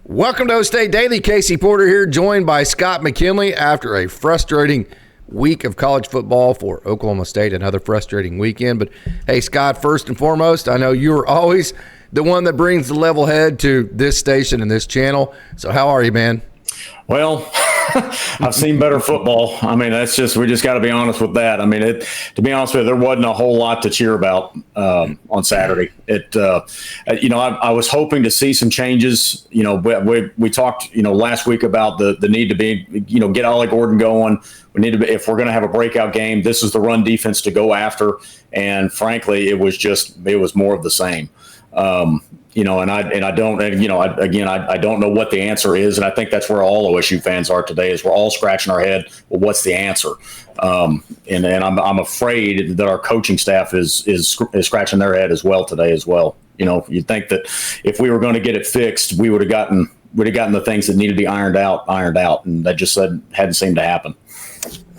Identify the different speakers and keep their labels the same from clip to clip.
Speaker 1: Welcome to OkState Daily. Casey Porter here, joined by Scott McKinley after a frustrating week of college football for Oklahoma State, another frustrating weekend. But hey, Scott, first and foremost, I know you're always the one that brings the level head to this station and this channel. So how are you, man?
Speaker 2: Well, I've seen better football. I mean, we just got to be honest with that. I mean, to be honest with you, there wasn't a whole lot to cheer about on Saturday. I was hoping to see some changes. You know, we talked, last week about the need to be, get Ollie Gordon going. We need to be, if we're going to have a breakout game, this is the run defense to go after. And frankly, it was more of the same. I don't know what the answer is. And I think that's where all OSU fans are today, is we're all scratching our head. Well, what's the answer? And I'm afraid that our coaching staff is scratching their head as well today as well. You'd think that if we were going to get it fixed, we would have gotten the things that needed to be ironed out. And that just hadn't seemed to happen.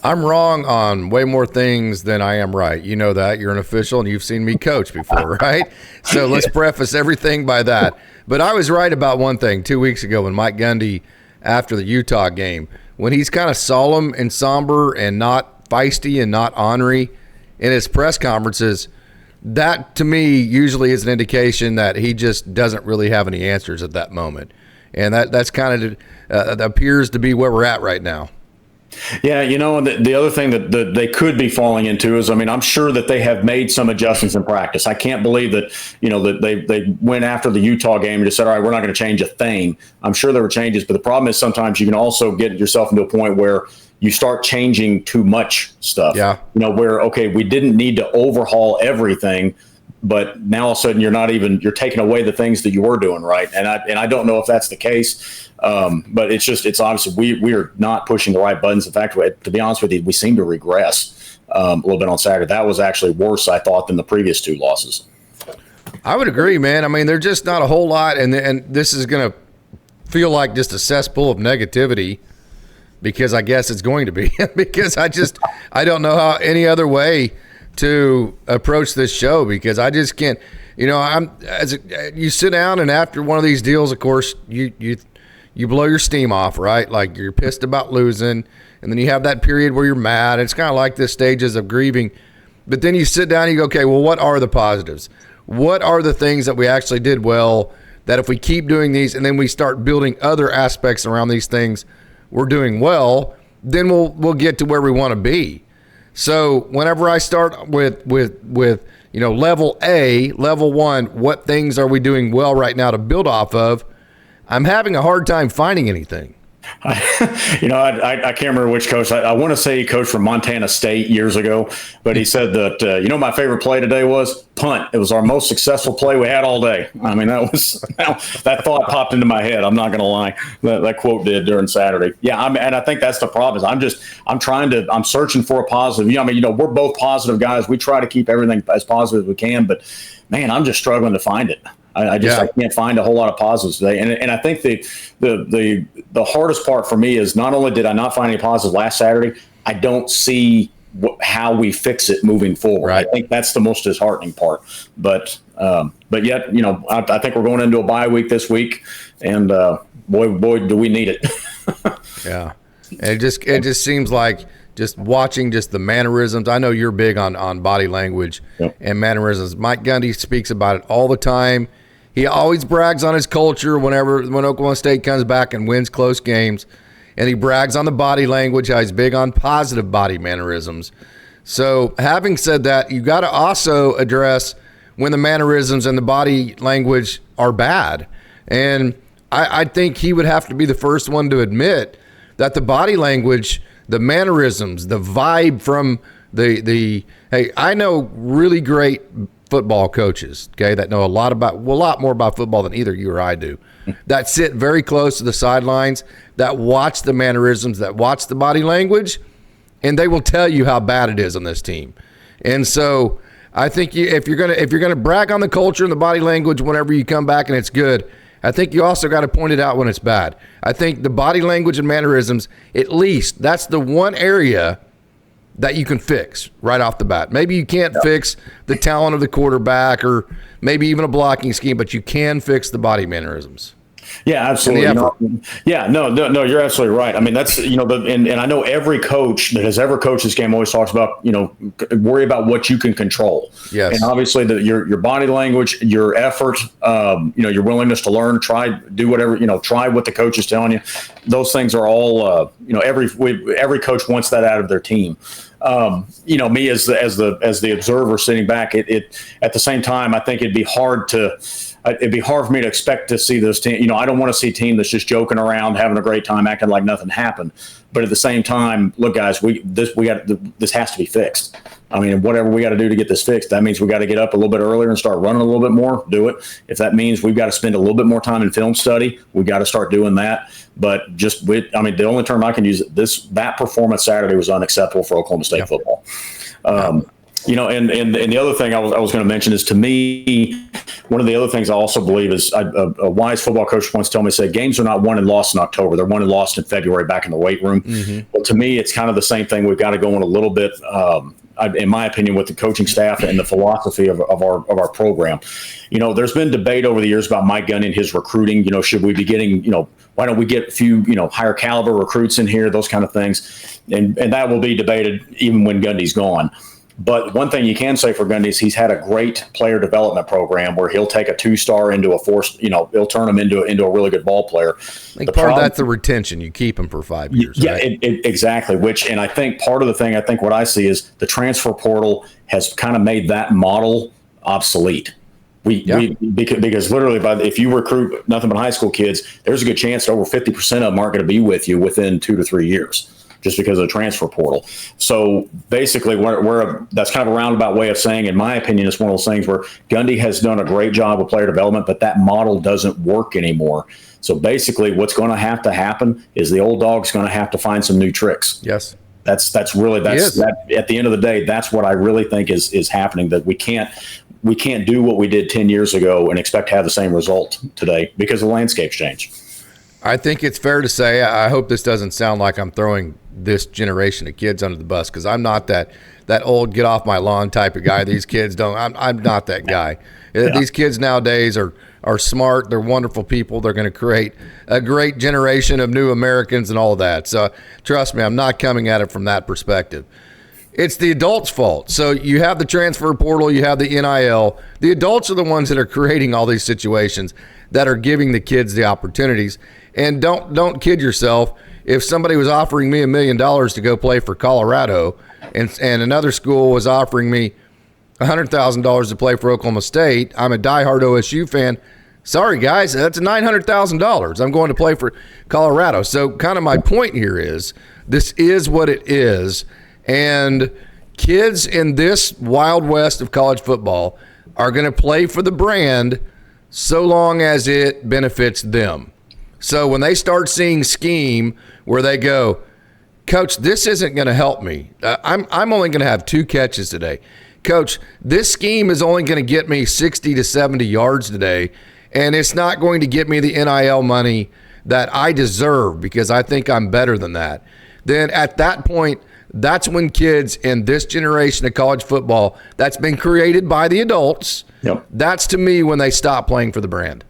Speaker 1: I'm wrong on way more things than I am right. You know that. You're an official and you've seen me coach before, right? So let's preface everything by that. But I was right about one thing 2 weeks ago when Mike Gundy, after the Utah game, when he's kind of solemn and somber and not feisty and not ornery in his press conferences, that to me usually is an indication that he just doesn't really have any answers at that moment. And that's kind of appears to be where we're at right now.
Speaker 2: Yeah, the other thing that they could be falling into is, I'm sure that they have made some adjustments in practice. I can't believe that, that they went after the Utah game and just said, all right, we're not going to change a thing. I'm sure there were changes, but the problem is sometimes you can also get yourself into a point where you start changing too much stuff. Yeah. Where, okay, we didn't need to overhaul everything, but now all of a sudden you're taking away the things that you were doing right. And I don't know if that's the case. But it's obviously we are not pushing the right buttons. In fact, to be honest with you, we seem to regress a little bit on Saturday. That was actually worse, I thought, than the previous two losses.
Speaker 1: I would agree, man. I mean, there's just not a whole lot, and this is going to feel like just a cesspool of negativity, because I guess it's going to be because I don't know how any other way to approach this show, because I just can't. You sit down and after one of these deals, of course, you blow your steam off, right? Like you're pissed about losing, and then you have that period where you're mad. It's kind of like the stages of grieving. But then you sit down and you go, okay, well, what are the positives? What are the things that we actually did well, that if we keep doing these and then we start building other aspects around these things we're doing well, then we'll get to where we want to be. So whenever I start with level A, level one, what things are we doing well right now to build off of, I'm having a hard time finding anything.
Speaker 2: I can't remember which coach. I want to say he coached for Montana State years ago, but he said that, my favorite play today was punt. It was our most successful play we had all day. I mean, that thought popped into my head. I'm not going to lie. That quote did during Saturday. Yeah. And I think that's the problem is I'm searching for a positive. We're both positive guys. We try to keep everything as positive as we can, but man, I'm just struggling to find it. I can't find a whole lot of positives today. And I think the hardest part for me is not only did I not find any positives last Saturday, I don't see how we fix it moving forward. Right. I think that's the most disheartening part. But yet, I think we're going into a bye week this week, and boy, do we need it.
Speaker 1: Yeah. And it just seems like just watching just the mannerisms. I know you're big on body language and mannerisms. Mike Gundy speaks about it all the time. He always brags on his culture when Oklahoma State comes back and wins close games. And he brags on the body language, how he's big on positive body mannerisms. So having said that, you got to also address when the mannerisms and the body language are bad. And I think he would have to be the first one to admit that the body language, the mannerisms, the vibe from hey, I know really great football coaches, okay, that know a lot more about football than either you or I do, that sit very close to the sidelines, that watch the mannerisms, that watch the body language, and they will tell you how bad it is on this team. And so I think if you're gonna brag on the culture and the body language whenever you come back and it's good, I think you also got to point it out when it's bad. I think the body language and mannerisms, at least that's the one area that you can fix right off the bat. Maybe you can't fix the talent of the quarterback or maybe even a blocking scheme, but you can fix the body mannerisms.
Speaker 2: Yeah, absolutely. No, you're absolutely right. I mean, that's, and I know every coach that has ever coached this game always talks about, worry about what you can control.
Speaker 1: Yes.
Speaker 2: And obviously your body language, your effort, your willingness to learn, do whatever, try what the coach is telling you. Those things are all, every coach wants that out of their team. Me as the observer sitting back, it at the same time, I think it'd be hard for me to expect to see this team. I don't want to see a team that's just joking around, having a great time, acting like nothing happened. But at the same time, look, guys, this has to be fixed. I mean, whatever we got to do to get this fixed, that means we got to get up a little bit earlier and start running a little bit more. Do it. If that means we've got to spend a little bit more time in film study, we got to start doing that. But the only term I can use, that performance Saturday was unacceptable for Oklahoma State football. And the other thing I was going to mention is, to me, one of the other things I also believe is a wise football coach once told me, said, games are not won and lost in October. They're won and lost in February back in the weight room. Mm-hmm. But to me, it's kind of the same thing. We've got to go in a little bit, in my opinion, with the coaching staff and the philosophy of our program. There's been debate over the years about Mike Gundy and his recruiting. Should we be getting, why don't we get a few, higher caliber recruits in here, those kind of things. And that will be debated even when Gundy's gone. But one thing you can say for Gundy is he's had a great player development program where he'll take a 2-star into a 4, he'll turn him into a really good ball player.
Speaker 1: I think part of that's the retention. You keep him for 5 years.
Speaker 2: Yeah,
Speaker 1: right?
Speaker 2: Exactly. And I think part of the thing, what I see is the transfer portal has kind of made that model obsolete. Because literally, if you recruit nothing but high school kids, there's a good chance that over 50% of them aren't going to be with you within 2 to 3 years, just because of the transfer portal. So basically, that's kind of a roundabout way of saying, in my opinion, it's one of those things where Gundy has done a great job with player development, but that model doesn't work anymore. So basically, what's going to have to happen is the old dog's going to have to find some new tricks.
Speaker 1: Yes.
Speaker 2: That's at the end of the day, that's what I really think is happening, that we can't do what we did 10 years ago and expect to have the same result today because the landscape's changed.
Speaker 1: I think it's fair to say, I hope this doesn't sound like I'm throwing this generation of kids under the bus, because I'm not that old get off my lawn type of guy. These kids don't. I'm not that guy. Yeah. These kids nowadays are smart. They're wonderful people. They're going to create a great generation of new Americans and all of that. So trust me, I'm not coming at it from that perspective. It's the adults' fault. So you have the transfer portal, you have the NIL. The adults are the ones that are creating all these situations that are giving the kids the opportunities. And don't kid yourself. If somebody was offering me $1 million to go play for Colorado, and another school was offering me $100,000 to play for Oklahoma State, I'm a diehard OSU fan. Sorry, guys, that's $900,000. I'm going to play for Colorado. So kind of my point here is, this is what it is. And kids in this wild west of college football are going to play for the brand so long as it benefits them. So when they start seeing scheme where they go, Coach, this isn't going to help me. I'm only going to have 2 catches today. Coach, this scheme is only going to get me 60 to 70 yards today, and it's not going to get me the NIL money that I deserve because I think I'm better than that. Then at that point, that's when kids in this generation of college football that's been created by the adults, that's to me when they stop playing for the brand.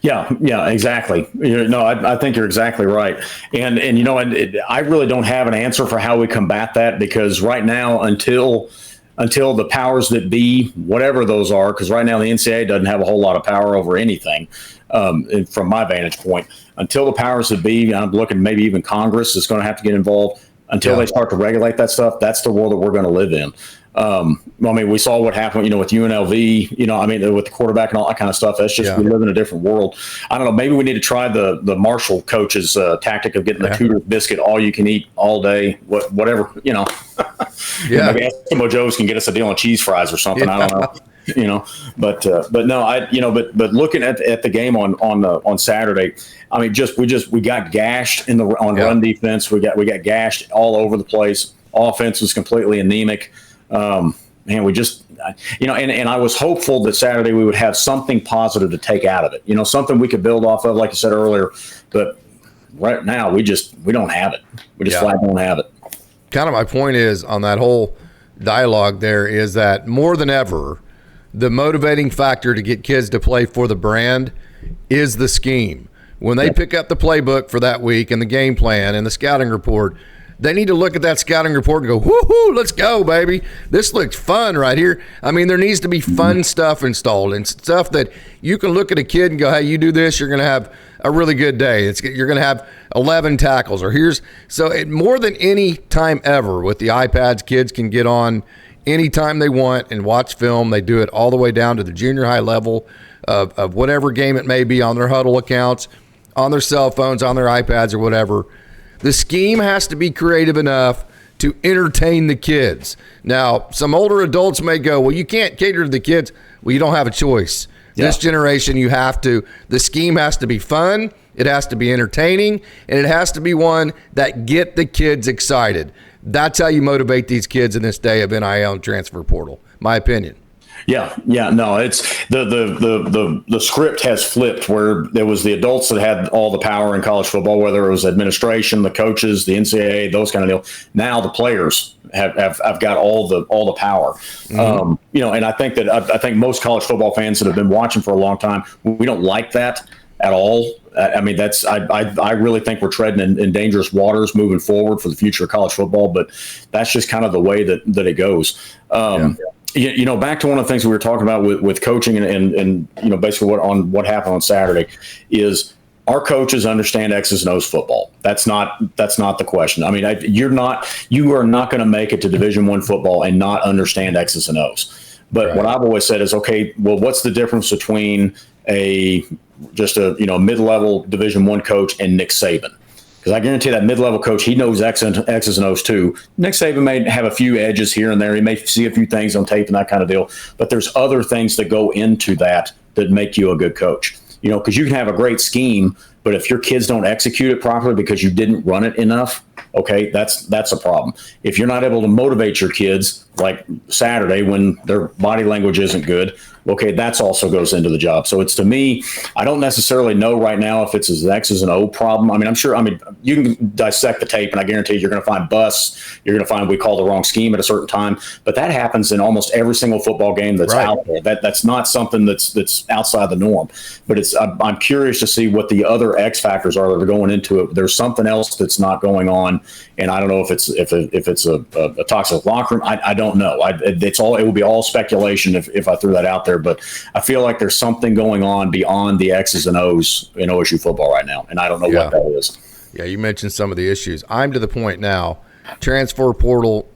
Speaker 2: Yeah, exactly. I think you're exactly right. And I really don't have an answer for how we combat that, because right now, until the powers that be, whatever those are, because right now the NCAA doesn't have a whole lot of power over anything, from my vantage point. Until the powers that be, I'm looking maybe even Congress is going to have to get involved. Until they start to regulate that stuff, that's the world that we're going to live in. We saw what happened, with UNLV, with the quarterback and all that kind of stuff. That's just, we live in a different world. I don't know. Maybe we need to try the Marshall coach's tactic of getting the Tudor biscuit, all you can eat all day, whatever, Maybe Eskimo Joe's can get us a deal on cheese fries or something. I don't know. But looking at the game on Saturday, we got gashed on run defense. We got gashed all over the place. Offense was completely anemic. And I was hopeful that Saturday we would have something positive to take out of it. Something we could build off of, like you said earlier. But right now we don't have it. We just flat don't have it.
Speaker 1: Kind of my point is on that whole dialogue there is that more than ever, the motivating factor to get kids to play for the brand is the scheme. when they pick up the playbook for that week and the game plan and the scouting report, they need to look at that scouting report and go, woohoo, let's go, baby. This looks fun right here. I mean, there needs to be fun stuff installed and stuff that you can look at a kid and go, hey, you do this, you're going to have a really good day. You're going to have 11 tackles. Or more than any time ever with the iPads, kids can get on anytime they want and watch film. They do it all the way down to the junior high level of whatever game it may be on their Huddle accounts, on their cell phones, on their iPads or whatever. The scheme has to be creative enough to entertain the kids. Now, some older adults may go, well, you can't cater to the kids. Well, you don't have a choice. Yeah. This generation, the scheme has to be fun, it has to be entertaining, and it has to be one that get the kids excited. That's how you motivate these kids in this day of NIL and transfer portal, my opinion.
Speaker 2: Yeah. No, it's the script has flipped where there was the adults that had all the power in college football, whether it was administration, the coaches, the NCAA, those kind of deals. Now the players have got all the power. Mm-hmm. And I think most college football fans that have been watching for a long time, we don't like that at all. I mean, I really think we're treading in dangerous waters moving forward for the future of college football, but that's just kind of the way that it goes. Back to one of the things we were talking about with coaching and basically what happened on Saturday is our coaches understand X's and O's football. That's not the question. I mean, you are not going to make it to Division I football and not understand X's and O's. But What I've always said is, okay, well, what's the difference between a mid-level Division I coach and Nick Saban? Because I guarantee that mid-level coach, he knows X's and O's too. Nick Saban may have a few edges here and there. He may see a few things on tape and that kind of deal. But there's other things that go into that make you a good coach. Because you can have a great scheme, but if your kids don't execute it properly because you didn't run it enough, okay, that's a problem. If you're not able to motivate your kids, like Saturday when their body language isn't good, okay, that's also goes into the job. So it's, to me, I don't necessarily know right now if it's an X's and O problem. I mean, you can dissect the tape and I guarantee you're going to find busts. You're going to find we call the wrong scheme at a certain time, but that happens in almost every single football game that's out there. That's not something that's outside the norm, but I'm curious to see what the other X factors are that are going into it. There's something else that's not going on. And I don't know if it's a toxic locker room. I don't know. It would be all speculation if I threw that out there. But I feel like there's something going on beyond the X's and O's in OSU football right now, and I don't know what that is.
Speaker 1: Yeah, you mentioned some of the issues. I'm to the point now, transfer portal,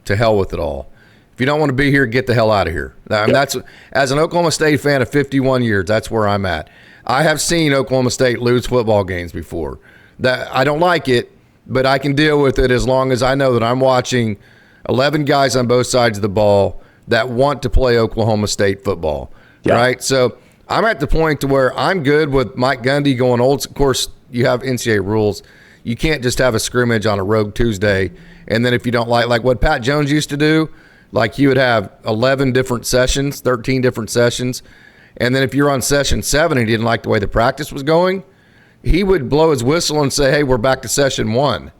Speaker 1: to hell with it all. If you don't want to be here, get the hell out of here. That's, as an Oklahoma State fan of 51 years, that's where I'm at. I have seen Oklahoma State lose football games before. That I don't like it, but I can deal with it as long as I know that I'm watching 11 guys on both sides of the ball that want to play Oklahoma State football, right? So I'm at the point to where I'm good with Mike Gundy going old. Of course, you have NCAA rules. You can't just have a scrimmage on a Rogue Tuesday, and then if you don't like what Pat Jones used to do, like he would have 11 different sessions, 13 different sessions, and then if you're on session 7 and he didn't like the way the practice was going, he would blow his whistle and say, hey, we're back to session 1.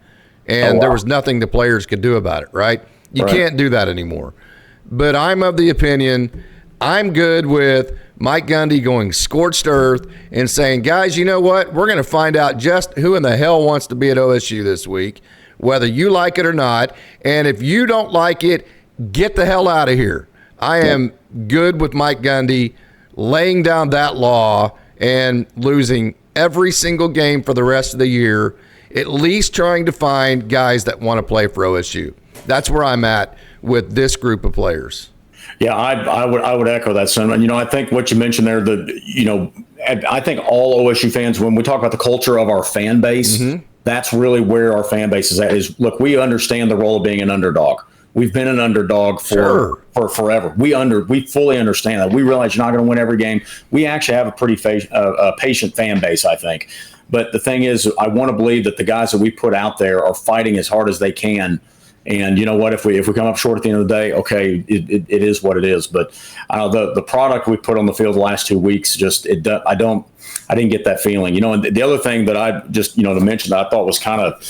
Speaker 1: And there was nothing the players could do about it, right? You can't do that anymore. But I'm of the opinion, I'm good with Mike Gundy going scorched earth and saying, guys, you know what? We're going to find out just who in the hell wants to be at OSU this week, whether you like it or not. And if you don't like it, get the hell out of here. I am good with Mike Gundy laying down that law and losing every single game for the rest of the year, at least trying to find guys that want to play for OSU. That's where I'm at with this group of players.
Speaker 2: Yeah, I would echo that sentiment. I think what you mentioned there, I think all OSU fans, when we talk about the culture of our fan base, that's really where our fan base is at. Is look, we understand the role of being an underdog. We've been an underdog for forever. We fully understand that. We realize you're not going to win every game. We actually have a pretty patient fan base, I think. But the thing is, I want to believe that the guys that we put out there are fighting as hard as they can. And you know what? If we come up short at the end of the day, okay, it is what it is. But the product we put on the field the last 2 weeks, I didn't get that feeling. And the other thing that I just to mention that I thought was kind of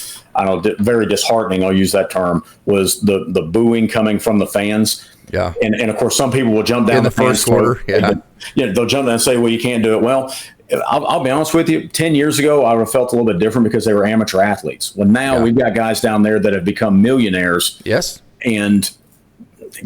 Speaker 2: very disheartening, I'll use that term, was the booing coming from the fans.
Speaker 1: Yeah.
Speaker 2: And of course, some people will jump down
Speaker 1: in the first quarter.
Speaker 2: They'll jump down and say, well, you can't do it. Well, I'll be honest with you. 10 years ago, I would have felt a little bit different because they were amateur athletes. Well, now we've got guys down there that have become millionaires.
Speaker 1: Yes.
Speaker 2: And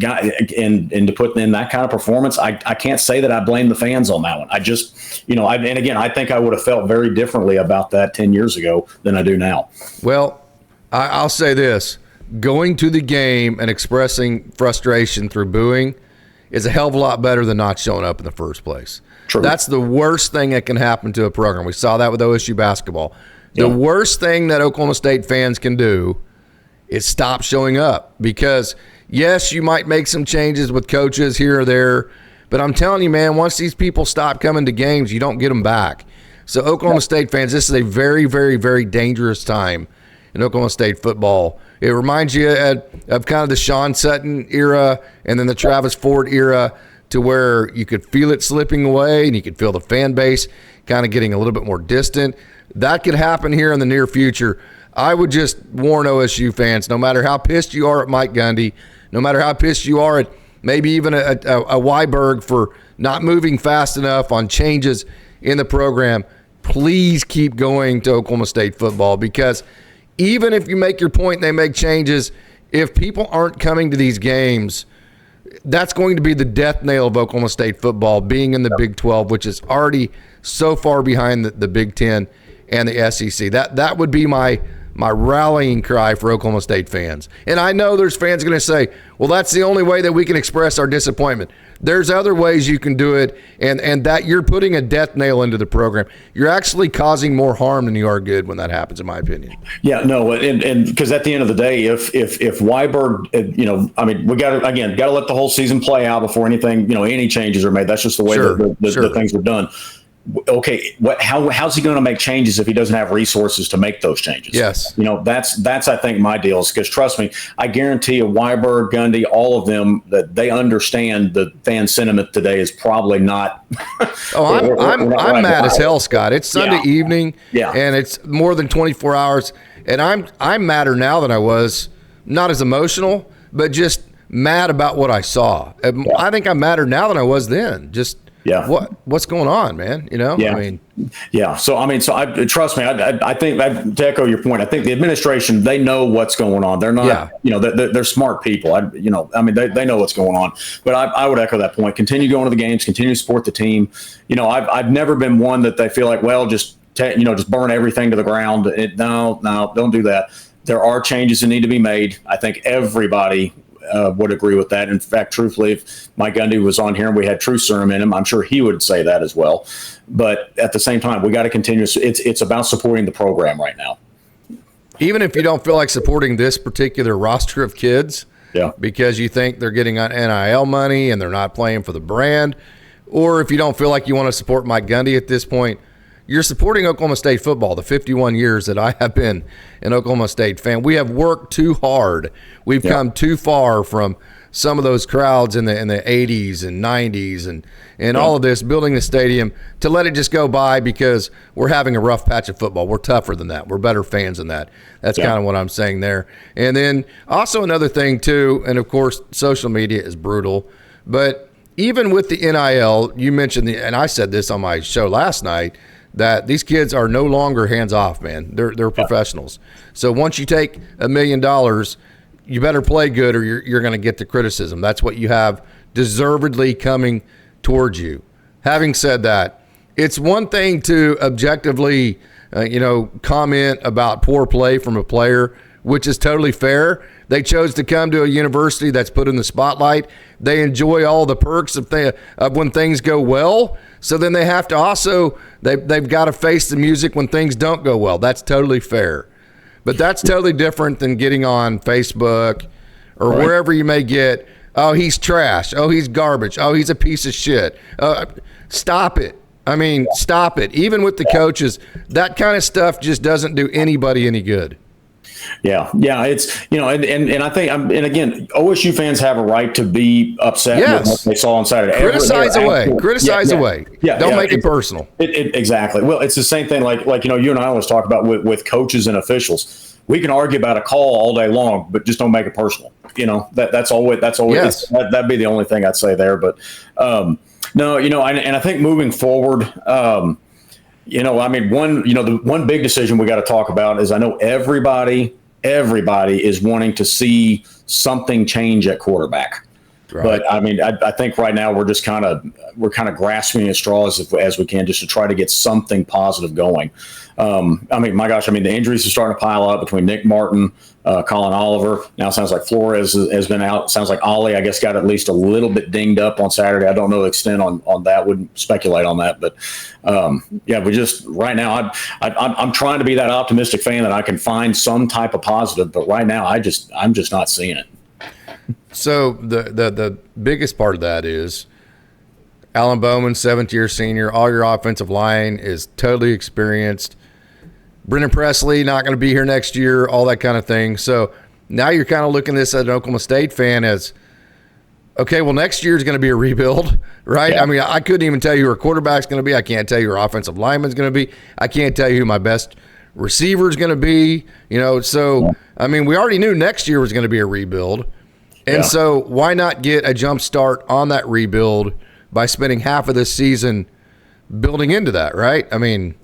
Speaker 2: to put in that kind of performance, I can't say that I blame the fans on that one. I just, and again, I think I would have felt very differently about that 10 years ago than I do now.
Speaker 1: Well, I'll say this. Going to the game and expressing frustration through booing is a hell of a lot better than not showing up in the first place.
Speaker 2: True.
Speaker 1: That's the worst thing that can happen to a program. We saw that with OSU basketball. The worst thing that Oklahoma State fans can do is stop showing up, because yes, you might make some changes with coaches here or there, but I'm telling you, man, once these people stop coming to games, you don't get them back. So Oklahoma State fans, this is a very, very, very dangerous time in Oklahoma State football. It reminds you of kind of the Sean Sutton era and then the Travis Ford era, to where you could feel it slipping away and you could feel the fan base kind of getting a little bit more distant. That could happen here in the near future. I would just warn OSU fans, no matter how pissed you are at Mike Gundy, no matter how pissed you are at maybe even a Weiberg for not moving fast enough on changes in the program, please keep going to Oklahoma State football, because even if you make your point and they make changes, if people aren't coming to these games, that's going to be the death nail of Oklahoma State football, being in the Big 12, which is already so far behind the Big 10 and the SEC. That would be my rallying cry for Oklahoma State fans. And I know there's fans going to say, well, that's the only way that we can express our disappointment. There's other ways you can do it, and that you're putting a death nail into the program. You're actually causing more harm than you are good when that happens, in my opinion.
Speaker 2: Yeah, no, and because at the end of the day, if Weiberg, we got to let the whole season play out before anything, any changes are made. That's just the way the things are done. Okay, how's he going to make changes if he doesn't have resources to make those changes?
Speaker 1: Yes.
Speaker 2: That's I think my deal is, because trust me, I guarantee you, Weiberg, Gundy, all of them, that they understand the fan sentiment today is probably not.
Speaker 1: I'm mad as hell, Scott. It's Sunday evening,
Speaker 2: and
Speaker 1: it's more than 24 hours, and I'm madder now than I was, not as emotional, but just mad about what I saw. I think I'm madder now than I was then. Just.
Speaker 2: Yeah.
Speaker 1: What's going on, man?
Speaker 2: Yeah. So trust me. I think, to echo your point, I think the administration, they know what's going on. They're not, they're smart people. They know what's going on. But I would echo that point. Continue going to the games. Continue to support the team. I've never been one that they feel like, well, just burn everything to the ground. No, don't do that. There are changes that need to be made. I think everybody would agree with that. In fact, truthfully, if Mike Gundy was on here and we had truth serum in him, I'm sure he would say that as well. But at the same time, we got to continue. It's about supporting the program right now.
Speaker 1: Even if you don't feel like supporting this particular roster of kids, because you think they're getting on NIL money and they're not playing for the brand, or if you don't feel like you want to support Mike Gundy at this point, you're supporting Oklahoma State football. The 51 years that I have been an Oklahoma State fan, we have worked too hard. We've come too far from some of those crowds in the 80s and 90s and all of this, building the stadium, to let it just go by because we're having a rough patch of football. We're tougher than that. We're better fans than that. That's kind of what I'm saying there. And then also another thing too, and of course social media is brutal, but even with the NIL, you mentioned and I said this on my show last night, that these kids are no longer hands off, man. They're professionals. So once you take $1 million, you better play good or you're going to get the criticism. That's what you have deservedly coming towards you. Having said that, it's one thing to objectively, comment about poor play from a player, which is totally fair. They chose to come to a university that's put in the spotlight. They enjoy all the perks of when things go well. So then they have to also, they've got to face the music when things don't go well. That's totally fair. But that's totally different than getting on Facebook or wherever you may get, oh, he's trash. Oh, he's garbage. Oh, he's a piece of shit. Stop it. Stop it. Even with the coaches, that kind of stuff just doesn't do anybody any good.
Speaker 2: Yeah. It's, and I think, and again, OSU fans have a right to be upset with what they saw on Saturday.
Speaker 1: Criticize away. Don't make it personal.
Speaker 2: Exactly. Well, it's the same thing like, you and I always talk about with coaches and officials. We can argue about a call all day long, but just don't make it personal. That's always, that'd be the only thing I'd say there. But, no, and I think moving forward, I mean, the one big decision we got to talk about is I know everybody is wanting to see something change at quarterback. Right. But I mean, I think right now we're kind of grasping at straws as we can just to try to get something positive going. I mean, my gosh, the injuries are starting to pile up between Nick Martin, Colin Oliver. Now it sounds like Flores has been out. It sounds like Ollie, I guess, got at least a little bit dinged up on Saturday. I don't know the extent on that. Wouldn't speculate on that. But we just right now, I'm trying to be that optimistic fan that I can find some type of positive. But right now, I'm just not seeing it.
Speaker 1: So the biggest part of that is Alan Bowman, 7th-year senior. All your offensive line is totally experienced. Brendan Presley not going to be here next year, all that kind of thing. So now you're kind of looking at this as an Oklahoma State fan as, okay, well, next year is going to be a rebuild, right? Yeah. I mean, I couldn't even tell you who our quarterback's going to be. I can't tell you who our offensive lineman's going to be. I can't tell you who my best receiver is going to be. So, I mean, we already knew next year was going to be a rebuild. And so why not get a jump start on that rebuild by spending half of this season building into that, right? I mean,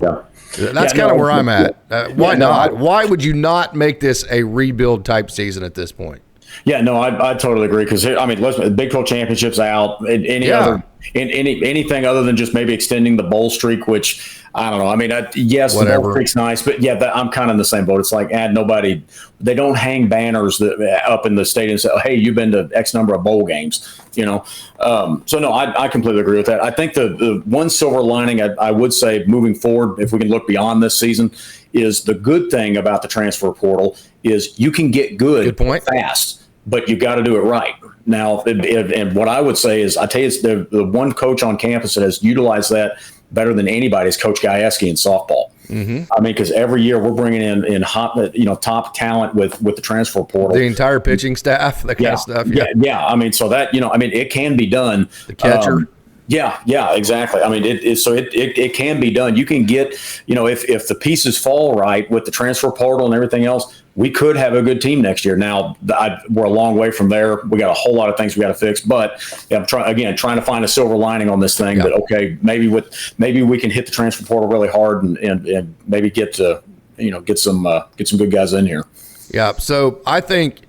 Speaker 1: that's kind of where I'm at. Why not? Why would you not make this a rebuild type season at this point?
Speaker 2: Yeah, no, I totally agree because listen, the Big 12 championship's out. Anything other than just maybe extending the bowl streak, which I don't know. I mean, yes, whatever. The bowl streak's nice, but I'm kind of in the same boat. It's like, nobody. They don't hang banners up in the stadium and say, "Oh, hey, you've been to X number of bowl games." So no, I completely agree with that. I think the one silver lining I would say moving forward, if we can look beyond this season, is the good thing about the transfer portal is you can get good fast, but you got to do it right. Now, and what I would say is, I tell you, it's the one coach on campus that has utilized that better than anybody is Coach Gajewski in softball. Mm-hmm. I mean, because every year we're bringing in hot, top talent with the transfer portal.
Speaker 1: The entire pitching staff, that kind of stuff.
Speaker 2: Yeah. I mean, so that it can be done.
Speaker 1: The catcher.
Speaker 2: Yeah, exactly. I mean, it can be done. You can get, if the pieces fall right with the transfer portal and everything else, we could have a good team next year. Now, we're a long way from there. We got a whole lot of things we got to fix, but I'm trying to find a silver lining on this thing. Yeah. But okay, maybe we can hit the transfer portal really hard and maybe get some good guys in here. Yeah.
Speaker 1: So I think,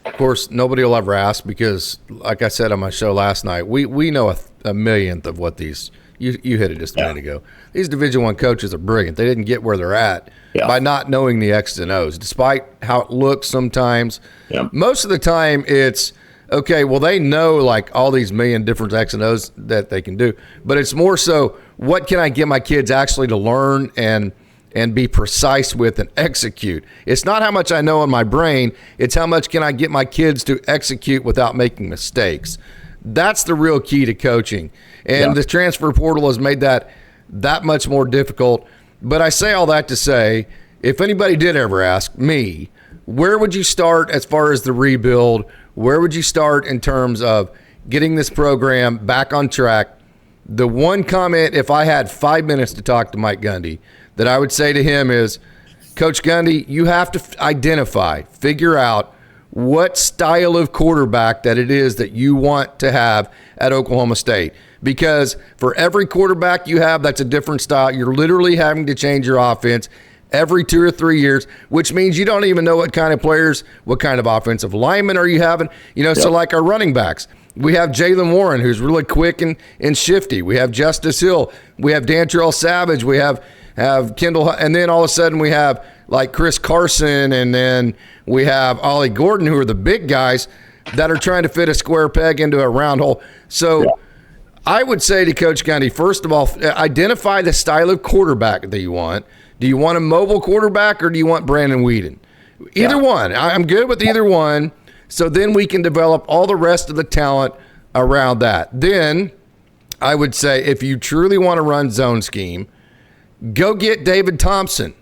Speaker 1: of course, nobody will ever ask because, like I said on my show last night, we know a millionth of what these you hit it just a minute ago. These Division I coaches are brilliant. They didn't get where they're at by not knowing the X's and O's, despite how it looks sometimes. Yeah. Most of the time it's, okay, well, they know like all these million different X's and O's that they can do. But it's more so, what can I get my kids actually to learn and be precise with and execute? It's not how much I know in my brain. It's how much can I get my kids to execute without making mistakes. That's the real key to coaching. And the transfer portal has made that much more difficult. But I say all that to say, if anybody did ever ask me, where would you start as far as the rebuild? Where would you start in terms of getting this program back on track? The one comment, if I had 5 minutes to talk to Mike Gundy, that I would say to him is, Coach Gundy, you have to figure out what style of quarterback that it is that you want to have at Oklahoma State. Because for every quarterback you have, that's a different style. You're literally having to change your offense every 2 or 3 years, which means you don't even know what kind of players, what kind of offensive linemen are you having. So like our running backs, we have Jalen Warren, who's really quick and shifty. We have Justice Hill. We have Dantrell Savage. We have Kendall, and then all of a sudden we have like Chris Carson, and then we have Ollie Gordon, who are the big guys that are trying to fit a square peg into a round hole. So I would say to Coach Gundy, first of all, identify the style of quarterback that you want. Do you want a mobile quarterback or do you want Brandon Whedon? Either one. I'm good with either one. So then we can develop all the rest of the talent around that. Then I would say if you truly want to run zone scheme, go get David Thompson.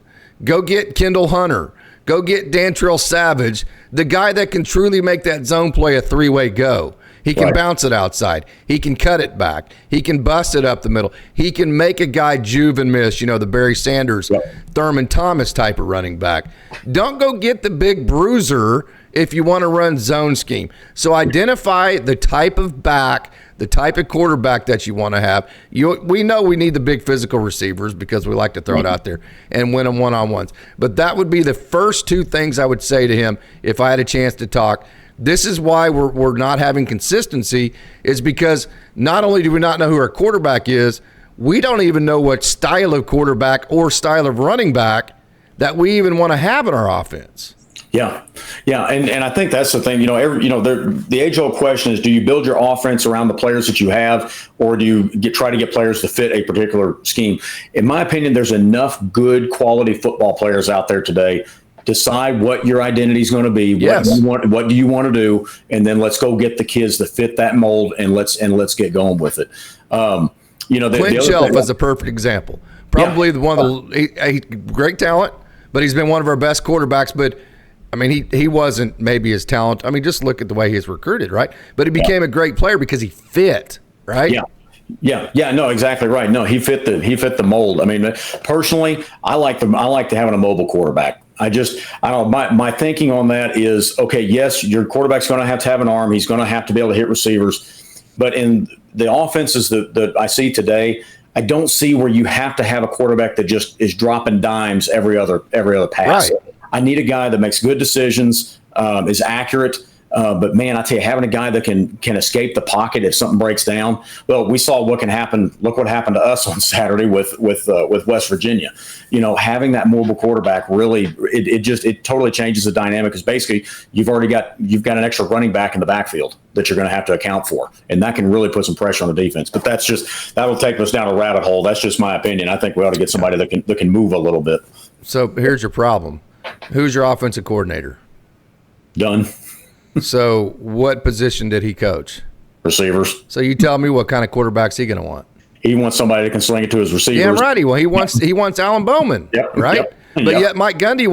Speaker 1: Go get Kendall Hunter. Go get Dantrell Savage, the guy that can truly make that zone play a three-way go. He can bounce it outside. He can cut it back. He can bust it up the middle. He can make a guy juve and miss, the Barry Sanders, Thurman Thomas type of running back. Don't go get the big bruiser if you want to run zone scheme. So identify the type of back the type of quarterback that you want to have. We know we need the big physical receivers because we like to throw it out there and win them one-on-ones. But that would be the first two things I would say to him if I had a chance to talk. This is why we're not having consistency, is because not only do we not know who our quarterback is, we don't even know what style of quarterback or style of running back that we even want to have in our offense.
Speaker 2: Yeah, and I think that's the thing. The age-old question is: do you build your offense around the players that you have, or do you try to get players to fit a particular scheme? In my opinion, there's enough good quality football players out there today. Decide what your identity is going to be.
Speaker 1: Yes.
Speaker 2: What do you want to do, and then let's go get the kids that fit that mold, and let's get going with it.
Speaker 1: Clint Shelf is a perfect example. Probably one of the great talent, but he's been one of our best quarterbacks. But I mean, he wasn't maybe his talent. I mean, just look at the way he's recruited, right? But he became a great player because he fit, right?
Speaker 2: Yeah. No, exactly right. No, he fit the mold. I mean, personally, I like having a mobile quarterback. I don't know. My thinking on that is, okay, yes, your quarterback's going to have an arm. He's going to have to be able to hit receivers. But in the offenses that I see today, I don't see where you have to have a quarterback that just is dropping dimes every other pass.
Speaker 1: Right.
Speaker 2: I need a guy that makes good decisions, is accurate. But man, I tell you, having a guy that can escape the pocket if something breaks down. Well, we saw what can happen. Look what happened to us on Saturday with West Virginia. Having that mobile quarterback really it totally changes the dynamic, because basically you've got an extra running back in the backfield that you're going to have to account for, and that can really put some pressure on the defense. But that'll take us down a rabbit hole. That's just my opinion. I think we ought to get somebody that can move a little bit.
Speaker 1: So here's your problem. Who's your offensive coordinator?
Speaker 2: Done.
Speaker 1: So what position did he coach?
Speaker 2: Receivers.
Speaker 1: So you tell me, what kind of quarterback's he going to want?
Speaker 2: He wants somebody that can sling it to his receivers.
Speaker 1: Yeah, right. Well, he wants Alan Bowman, right?
Speaker 2: Yep.
Speaker 1: But yet Mike Gundy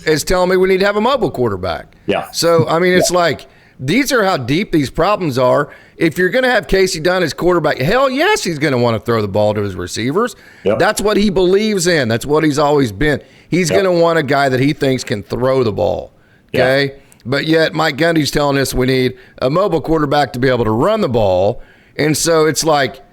Speaker 1: is telling me we need to have a mobile quarterback.
Speaker 2: Yeah.
Speaker 1: So, I mean, it's like, these are how deep these problems are. If you're going to have Casey Dunn as quarterback, hell yes, he's going to want to throw the ball to his receivers.
Speaker 2: Yep.
Speaker 1: That's what he believes in. That's what he's always been. He's going to want a guy that he thinks can throw the ball. Okay?
Speaker 2: Yep.
Speaker 1: But yet Mike Gundy's telling us we need a mobile quarterback to be able to run the ball. And so it's like,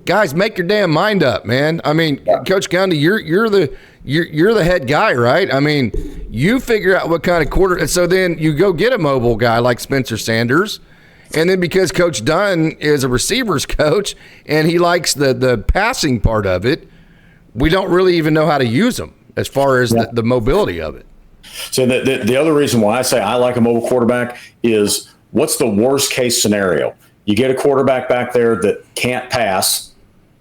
Speaker 1: guys, make your damn mind up, man. I mean, Coach Gundy, you're the head guy, right? I mean, you figure out what kind of quarter. So then you go get a mobile guy like Spencer Sanders. And then because Coach Dunn is a receivers coach and he likes the passing part of it, we don't really even know how to use him as far as the mobility of it.
Speaker 2: So the other reason why I say I like a mobile quarterback is, what's the worst case scenario? You get a quarterback back there that can't pass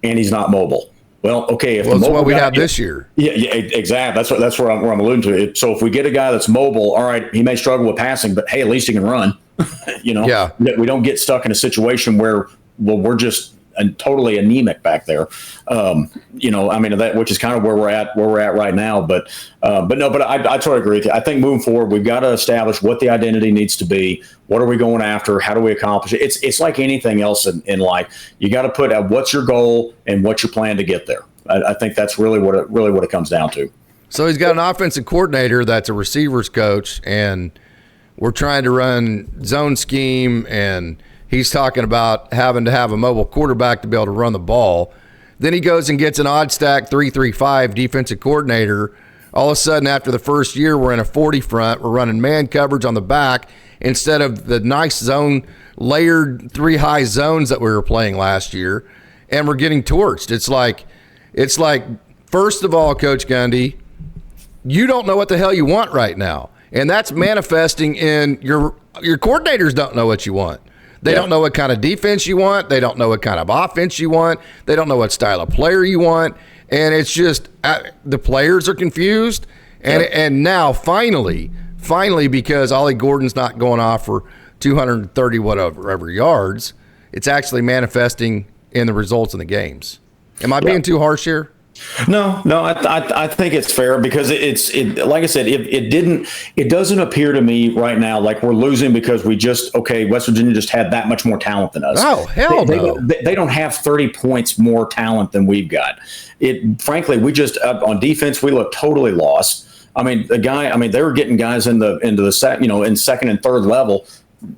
Speaker 2: and he's not mobile. Well, okay.
Speaker 1: That's what we have this year.
Speaker 2: Yeah, exactly. That's where I'm alluding to it. So if we get a guy that's mobile, all right, he may struggle with passing, but hey, at least he can run.
Speaker 1: Yeah.
Speaker 2: We don't get stuck in a situation where we're just totally anemic back there. I mean, that, which is kind of where we're at right now. But I totally agree with you. I think moving forward, we've got to establish what the identity needs to be. What are we going after? How do we accomplish it? It's like anything else in life. You got to put out what's your goal and what's your plan to get there. I think that's really what it comes down to.
Speaker 1: So he's got an offensive coordinator that's a receivers coach, and we're trying to run zone scheme, and he's talking about having to have a mobile quarterback to be able to run the ball. Then he goes and gets an odd stack 3-3-5 defensive coordinator. All of a sudden, after the first year, we're in a 40 front. We're running man coverage on the back instead of the nice zone, layered 3 high zones that we were playing last year, and we're getting torched. It's like, first of all, Coach Gundy, you don't know what the hell you want right now. And that's manifesting in your coordinators don't know what you want. They don't know what kind of defense you want. They don't know what kind of offense you want. They don't know what style of player you want. And it's just the players are confused. And now finally, because Ollie Gordon's not going off for 230 whatever yards, it's actually manifesting in the results in the games. Am I being too harsh here?
Speaker 2: No, I think it's fair, because it like I said, it doesn't appear to me right now like we're losing because West Virginia just had that much more talent than us.
Speaker 1: Oh, hell no.
Speaker 2: They don't have 30 points more talent than we've got. Frankly, we just on defense, we look totally lost. I mean, they were getting guys into the in second and third level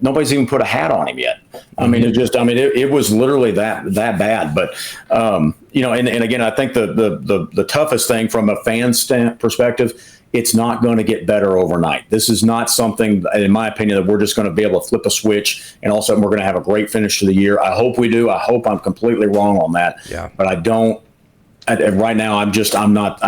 Speaker 2: nobody's even put a hat on him yet. I mean, it was literally that bad. But, you know, and again, I think the toughest thing from a fan perspective, it's not going to get better overnight. This is not something, in my opinion, that we're just going to be able to flip a switch and all of a sudden we're going to have a great finish to the year. I hope we do. I hope I'm completely wrong on that.
Speaker 1: Yeah.
Speaker 2: But I don't. Right now, I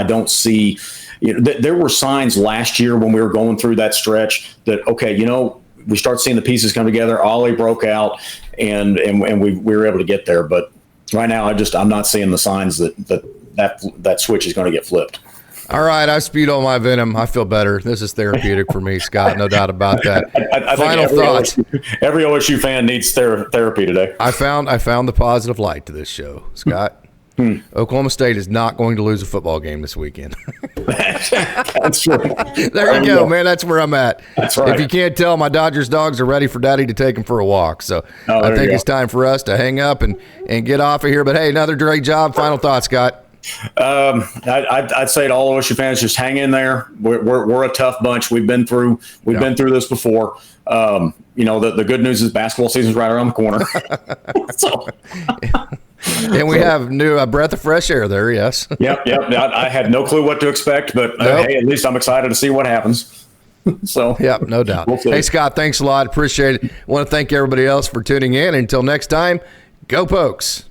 Speaker 2: don't see. You know, there were signs last year when we were going through that stretch that, okay, you know, we start seeing the pieces come together. Ollie broke out, and we were able to get there. But right now, I'm not seeing the signs that switch is going to get flipped.
Speaker 1: All right, I spewed all my venom. I feel better. This is therapeutic for me, Scott. No doubt about that.
Speaker 2: I
Speaker 1: Final thoughts.
Speaker 2: Every OSU fan needs therapy today.
Speaker 1: I found the positive light to this show, Scott. Oklahoma State is not going to lose a football game this weekend.
Speaker 2: That's true.
Speaker 1: There you go, man. That's where I'm at.
Speaker 2: That's right.
Speaker 1: If you can't tell, my Dodgers dogs are ready for Daddy to take them for a walk. So I think it's time for us to hang up and get off of here. But, hey, another great job. Final thoughts, Scott.
Speaker 2: I'd say to all OSU fans, just hang in there. We're a tough bunch. We've been through this before. You know, the good news is basketball season's right around the corner. So.
Speaker 1: And we have a breath of fresh air there, yes.
Speaker 2: Yep. I had no clue what to expect, but hey, at least I'm excited to see what happens. So,
Speaker 1: yep, no doubt. Hey, Scott, thanks a lot. Appreciate it. Want to thank everybody else for tuning in. Until next time, go Pokes.